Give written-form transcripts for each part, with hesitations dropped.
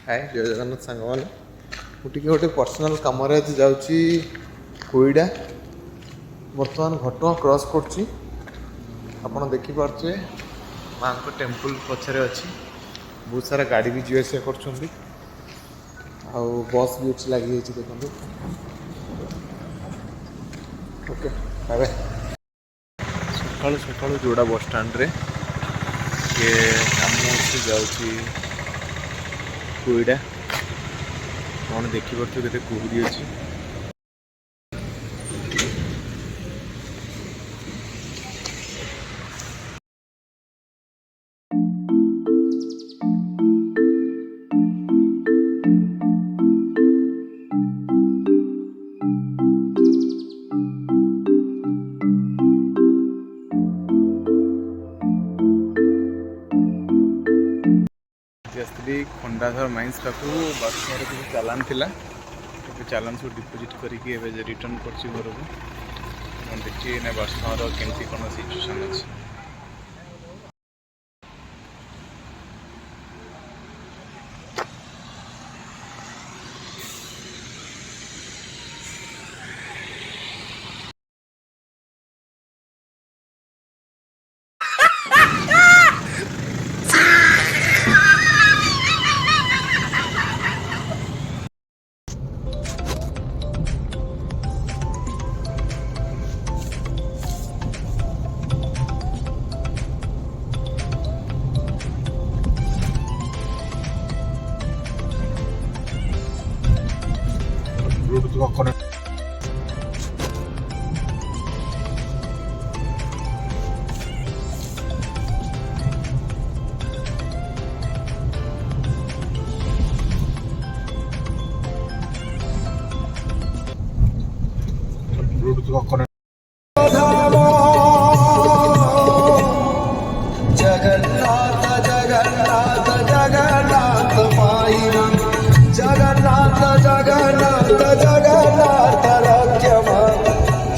हाय जय जगन्नाथ सांग मैंने मुझे गोटे पर्सनाल कम जाऊँगी कोईडा बर्तमान घटगाँ क्रॉस कर देखिपे माँ को टेम्पल पछरे अच्छी बहुत सारा गाड़ी भी जी आसा कर बस भी अच्छी लगी देखो ओके बाय सकालू सकालू जोड़ा बस स्टैंड रे ये कम जाऊँगी कोईडा कौन देखिपे के कुहुरी अच्छी खंडाधर माइंस पाखु बस किसी चालान थिला चालान सब डिपोजिट करके रिटर्न कर घर को देखिए ना बस केमती कौन सिचुएसन अच्छी जगन्नाथ जगन्नाथ जगन्नाथ मायिनं जगन्नाथ जगन्नाथ जगन्नाथ रक्षम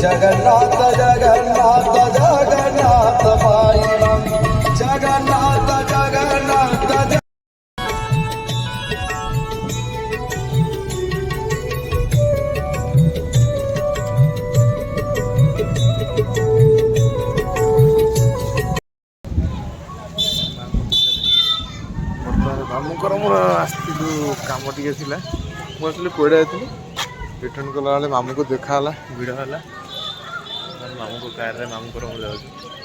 जगन्नाथ जगन्नाथ जगन्नाथ मायिनं जगन्नाथ जगन्नाथ मामूर मोर आसलु कम टे मुझे कोईडा जाती रिटर्न कला मामू को देखाला भिड़ है मामू को कार मामू को जाऊँ